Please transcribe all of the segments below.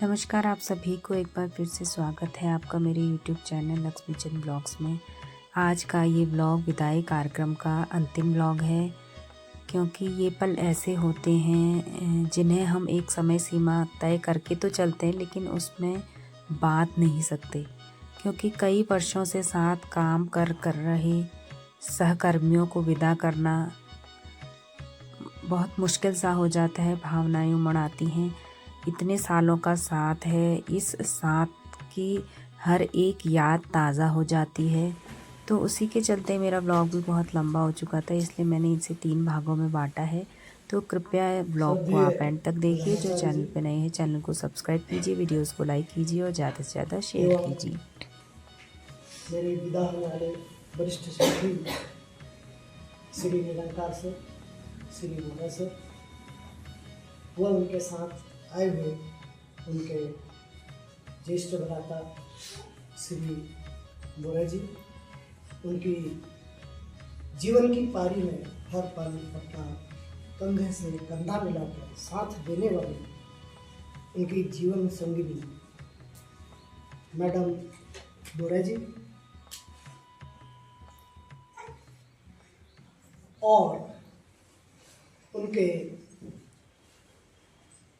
नमस्कार, आप सभी को एक बार फिर से स्वागत है आपका मेरे यूट्यूब चैनल लक्ष्मी चंद ब्लॉग्स में। आज का ये ब्लॉग विदाई कार्यक्रम का अंतिम ब्लॉग है, क्योंकि ये पल ऐसे होते हैं जिन्हें हम एक समय सीमा तय करके तो चलते हैं, लेकिन उसमें बात नहीं सकते, क्योंकि कई वर्षों से साथ काम कर रहे सहकर्मियों को विदा करना बहुत मुश्किल सा हो जाता है। भावनाएं उमड़ आती हैं। इतने सालों का साथ है, इस साथ की हर एक याद ताज़ा हो जाती है। तो उसी के चलते मेरा ब्लॉग भी बहुत लंबा हो चुका था, इसलिए मैंने इसे 3 भागों में बांटा है। तो कृपया ब्लॉग को आप एंड तक देखिए। जो चैनल पे नए हैं, चैनल को सब्सक्राइब कीजिए, वीडियोस को लाइक कीजिए और ज़्यादा से ज़्यादा शेयर कीजिए। मेरे विदा होने वाले वरिष्ठ साथी श्री निरंकार सर, श्री बोरा सर व उनके साथ आए हुए उनके ज्येष्ठ भ्राता श्री बोरा जी, उनकी जीवन की पारी में हर पल अपना कंधे से कंधा मिलाकर साथ देने वाले उनकी जीवन संगिनी मैडम बोरा जी और उनके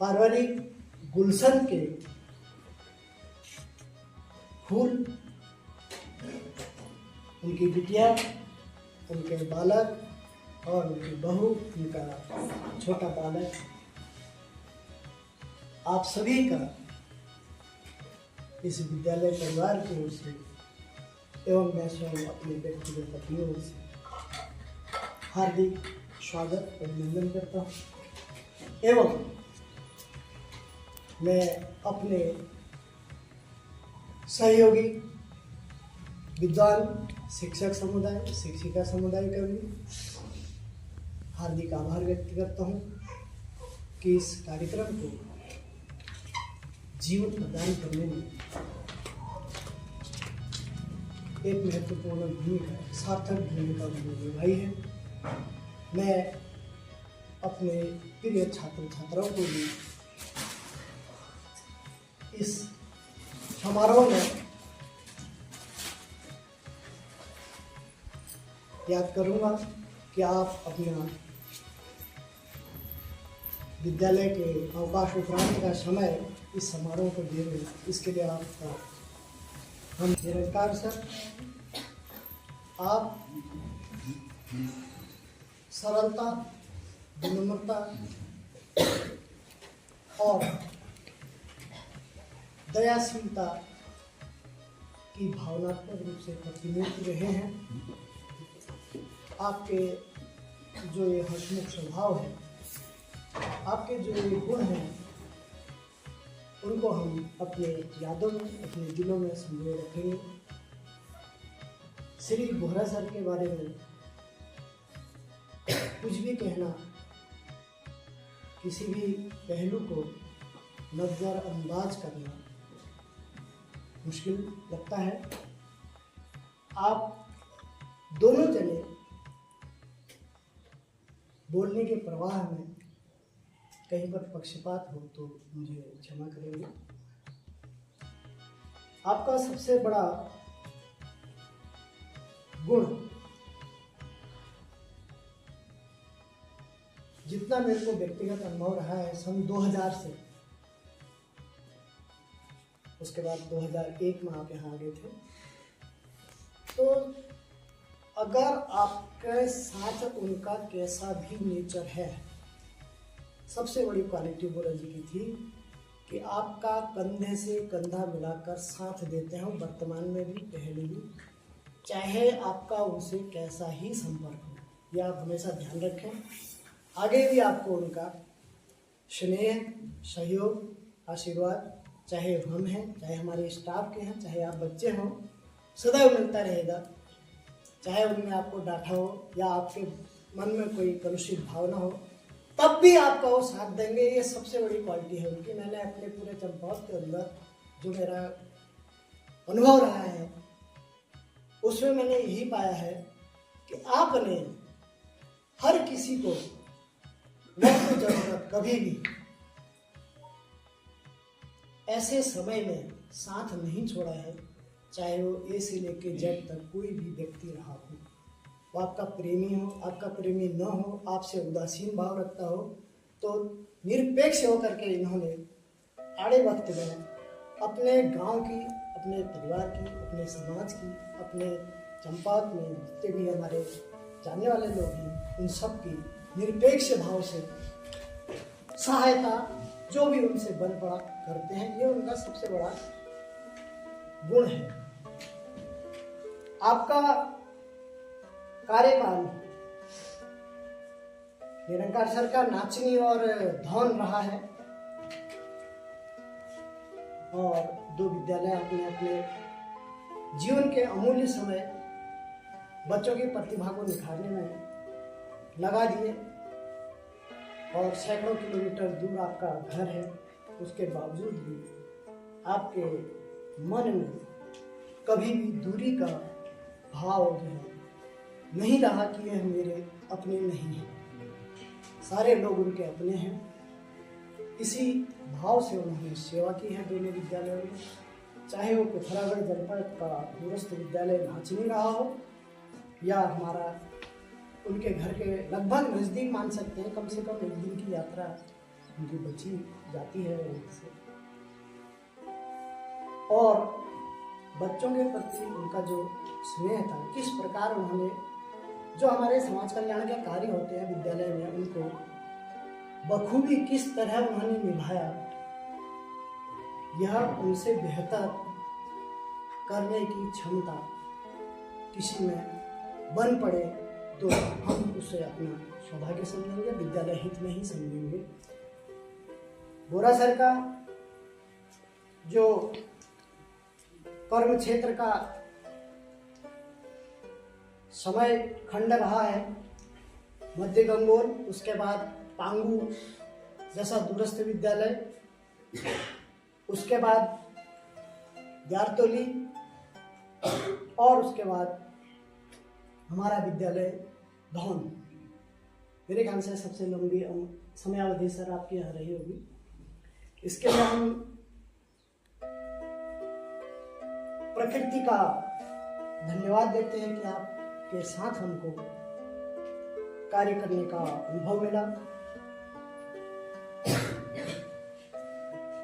पारिवारिक गुलशन के फूल, उनकी बिटिया, उनके बालक और उनकी बहू, उनका छोटा बालक, आप सभी का इस विद्यालय परिवार की ओर से एवं मैं स्वयं अपने व्यक्तिगत अपनी ओर से हार्दिक स्वागत और अभिनंदन करता हूँ। एवं मैं अपने सहयोगी विद्वान शिक्षक समुदाय, शिक्षिका समुदाय का भी हार्दिक आभार व्यक्त करता हूँ कि इस कार्यक्रम को जीवन प्रदान करने में एक महत्वपूर्ण भूमिका, सार्थक भूमिका उन्होंने निभाई है। मैं अपने प्रिय छात्र छात्राओं को भी इस समारोह में याद करूंगा कि आप अपना विद्यालय के अवकाश उपरांत का समय इस समारोह को दे रहे, इसके लिए आपका हम निरंकार सर, आप सरलता, विनम्रता और दयाशीलता की भावनात्मक रूप से प्रतिनिधित्व रहे हैं। आपके जो ये हंसमुख स्वभाव है, आपके जो ये गुण हैं, उनको हम अपने यादों में, अपने दिलों में संजोए रखेंगे। श्री बोरा सर के बारे में कुछ भी कहना किसी भी पहलू को नजरअंदाज करना मुश्किल लगता है। आप दोनों जने बोलने के प्रवाह में कहीं पर पक्षपात हो तो मुझे क्षमा करेंगे। आपका सबसे बड़ा गुण, जितना मेरे को व्यक्तिगत अनुभव रहा है, सन 2000 से, उसके बाद 2001 में आप यहाँ आ गए थे, तो अगर आपके साथ उनका कैसा भी नेचर है, सबसे बड़ी क्वालिटी बोरा जी की थी कि आपका कंधे से कंधा मिलाकर साथ देते हैं, वर्तमान में भी, पहले भी, चाहे आपका उनसे कैसा ही संपर्क हो, यह आप हमेशा ध्यान रखें। आगे भी आपको उनका स्नेह, सहयोग, आशीर्वाद, चाहे हम हैं, चाहे हमारे स्टाफ के हैं, चाहे आप बच्चे हों, सदैव मिलता रहेगा। चाहे उनने आपको डांटा हो या आपके मन में कोई कलुषित भावना हो, तब भी आपका वो साथ देंगे। ये सबसे बड़ी क्वालिटी है उनकी। मैंने अपने पूरे चंपावत के अंदर जो मेरा अनुभव रहा है, उसमें मैंने यही पाया है कि आपने हर किसी को वक्त जरूरत कभी भी ऐसे समय में साथ नहीं छोड़ा है, चाहे वो ए से लेके जेड तक कोई भी व्यक्ति रहा हो, वो आपका प्रेमी हो, आपका प्रेमी न हो, आपसे उदासीन भाव रखता हो, तो निरपेक्ष होकर के इन्होंने आड़े वक्त में अपने गांव की, अपने परिवार की, अपने समाज की, अपने चंपावत में जितने भी हमारे जानने वाले लोग हैं, उन सब की निरपेक्ष भाव से सहायता जो भी उनसे बन पड़ा करते हैं। ये उनका सबसे बड़ा गुण है। आपका कार्यकाल निरंकार सर का नाचनी और धौन रहा है, और दो विद्यालय अपने अपने जीवन के अमूल्य समय बच्चों की प्रतिभा को निखारने में लगा दिए, और सैकड़ों किलोमीटर दूर आपका घर है, उसके बावजूद भी आपके मन में कभी भी दूरी का भाव जो है नहीं रहा कि यह मेरे अपने नहीं हैं, सारे लोग उनके अपने हैं। इसी भाव से उन्होंने सेवा की है दोनों विद्यालयों में, चाहे वो पिथौरागढ़ जनपद का दूरस्थ विद्यालय नाचनी रहा हो, या हमारा उनके घर के लगभग नज़दीक मान सकते हैं, कम से कम एक दिन की यात्रा उनकी बची जाती है वहाँ से। और बच्चों के प्रति उनका जो स्नेह था, किस प्रकार उन्होंने जो हमारे समाज कल्याण के कार्य होते हैं विद्यालय में, उनको बखूबी किस तरह उन्होंने निभाया, यह उनसे बेहतर करने की क्षमता किसी में बन पड़े तो हम उसे अपना सौभाग्य समझेंगे, विद्यालय हित में ही समझेंगे। बोरा सर का जो कर्म क्षेत्र का समय खंड रहा है, मध्य गंगोल, उसके बाद पांगू जैसा दूरस्थ विद्यालय, उसके बाद ग्यारतोली, और उसके बाद हमारा विद्यालय धौन। मेरे ख्याल से सबसे लंबी समयावधि सर आपकी यहाँ रही होगी। इसके लिए हम प्रकृति का धन्यवाद देते हैं कि आपके साथ हमको कार्य करने का अनुभव मिला,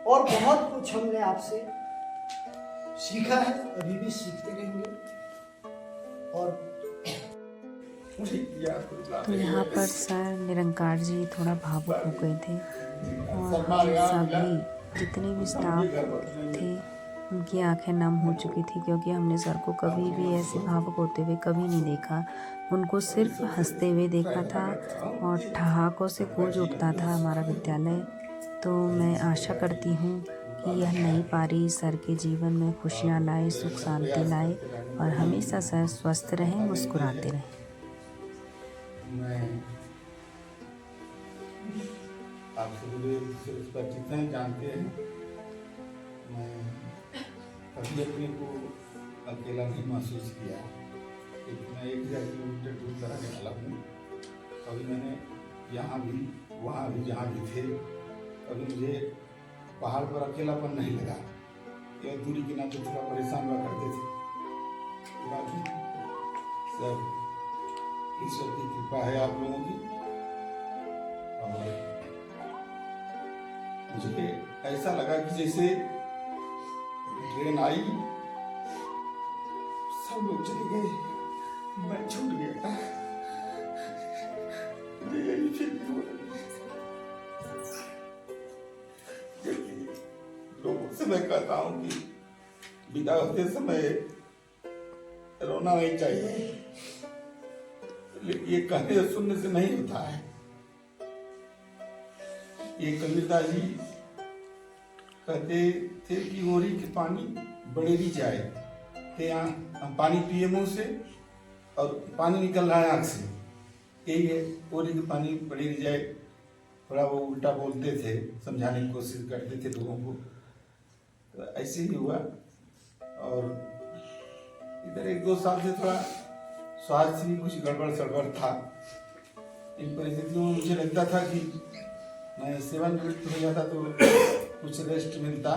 और बहुत कुछ हमने आपसे सीखा है, अभी भी सीखते रहेंगे। और तो यहाँ पर सर निरंकार जी थोड़ा भावुक हो गए थे, और हम सभी जितने भी स्टाफ थे उनकी आंखें नम हो चुकी थी, क्योंकि हमने सर को कभी भी ऐसे भावुक होते हुए कभी नहीं देखा। उनको सिर्फ हंसते हुए देखा था, और ठहाकों से गूंज उठता था हमारा विद्यालय। तो मैं आशा करती हूँ कि यह नई पारी सर के जीवन में खुशियाँ लाए, सुख शांति लाए, और हमेशा सर स्वस्थ रहें, मुस्कुराते रहें। मैं आप सभी परिचित हैं, जानते हैं, मैं कभी अपने को अकेला नहीं महसूस किया, क्योंकि मैं 1000 किलोमीटर दूर का रहने वाला हूँ। कभी मैंने यहाँ भी वहाँ भी जहाँ भी थे, कभी मुझे पहाड़ पर अकेलापन नहीं लगा। यह दूरी के नाते थोड़ा परेशान हुआ करते थे, बाकी सब ईश्वर की कृपा है आप लोगों की। और मुझे ऐसा लगा कि जैसे ट्रेन आई, सब लोग चले गए, मैं छूट गया। लोगों से मैं कहता हूँ कि विदा होते समय रोना नहीं चाहिए, ये कहने और सुनने से नहीं होता है। ये कबीरदास जी कहते थे कि ओरी के पानी बड़ेरी जाए, थे हम पानी पिए मुंह से और पानी निकल रहा है आँख से, यही है, ओरी के पानी बड़ेरी जाए। थोड़ा वो उल्टा बोलते थे, समझाने की कोशिश करते थे लोगों को, तो ऐसे ही हुआ। और इधर 1-2 साल से थोड़ा स्वास्थ्य से भी कुछ गड़बड़ सड़बड़ था। इन परिस्थितियों में मुझे लगता था कि मैं सेवानिवृत्त हो जाता तो कुछ रेस्ट मिलता,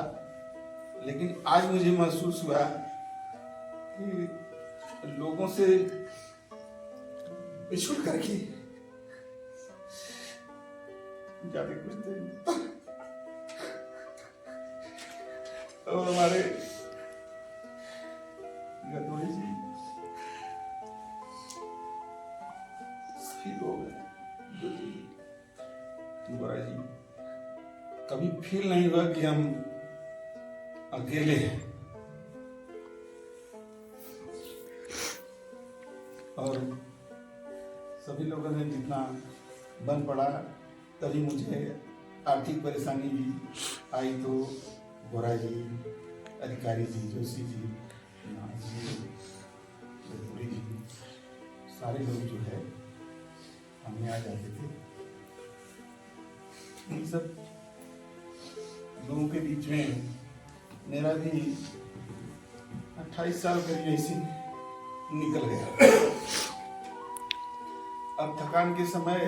लेकिन आज मुझे महसूस हुआ कि लोगों से बिछुड़ करके ज्यादा कुछ नहीं। और हमारे गदोड़ी जी सही लोग हैं जो गोरा जी कभी फील नहीं हुआ कि हम अकेले हैं। और सभी लोगों ने जितना बन पड़ा, तभी मुझे आर्थिक परेशानी भी आई तो गोरा जी, अधिकारी जी, जोशी जी, गदोड़ी जी, सारे लोग जो है हमें आ जाते थे। इन सब लोगों के बीच में मेरा भी 28 साल करीब ऐसे निकल गया। अब थकान के समय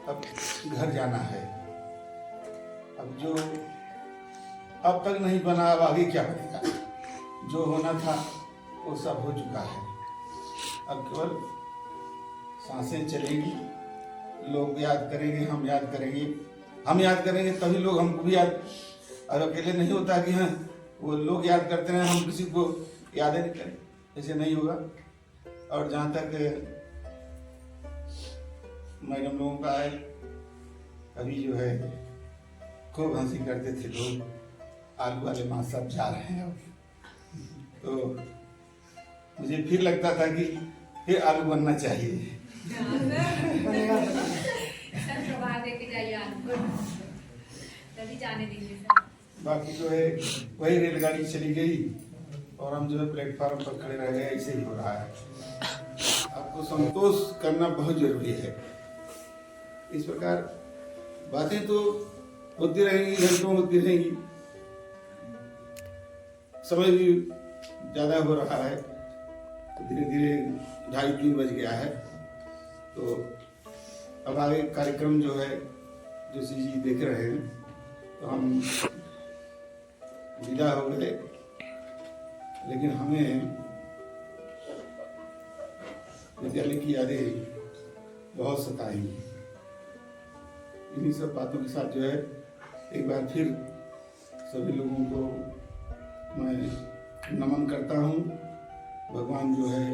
अब घर जाना है। अब जो अब तक नहीं बना, अब आगे क्या बनेगा? जो होना था वो सब हो चुका है। अब केवल सांसें चलेंगी, लोग याद करेंगे, हम याद करेंगे, हम याद करेंगे तभी लोग हमको भी याद। और अकेले नहीं होता कि हाँ वो लोग याद करते हैं, हम किसी को याद नहीं करें, ऐसे नहीं होगा। और जहाँ तक मैडम लोगों का है, अभी जो है खूब हंसी करते थे लोग, आलू वाले माँ सब जा रहे हैं। तो मुझे फिर लगता था कि फिर आलू बनना चाहिए। बाकी जो है वही रेलगाड़ी चली गई और हम जो है प्लेटफार्म पर खड़े रह गए, ऐसे ही हो रहा है। आपको संतोष करना बहुत जरूरी है। इस प्रकार बातें तो होती रहेंगी, घंटों होती रहेंगी। समय भी ज्यादा हो रहा है, तो धीरे धीरे 2:30-3 बज गया है। तो अब आगे कार्यक्रम जो है जोशी जी देख रहे हैं, तो हम विदा हो गए। लेकिन हमें विद्यालय की यादें बहुत सताएंगी। इन्हीं सब बातों के साथ जो है एक बार फिर सभी लोगों को मैं नमन करता हूँ। भगवान जो है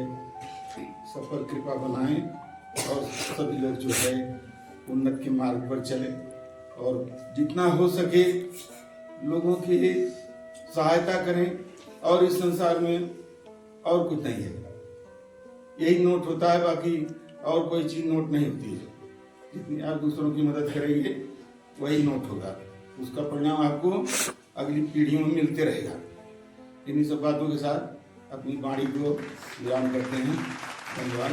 सब पर कृपा बनाए और सभी लोग जो है उन्नत के मार्ग पर चले और जितना हो सके लोगों की सहायता करें। और इस संसार में और कुछ नहीं है, यही नोट होता है, बाकी और कोई चीज नोट नहीं होती है। जितनी आप दूसरों की मदद करेंगे वही नोट होगा, उसका परिणाम आपको अगली पीढ़ियों में मिलते रहेगा। इन्हीं सब बातों के साथ अपनी वाणी को विराम करते हैं। धन्यवाद।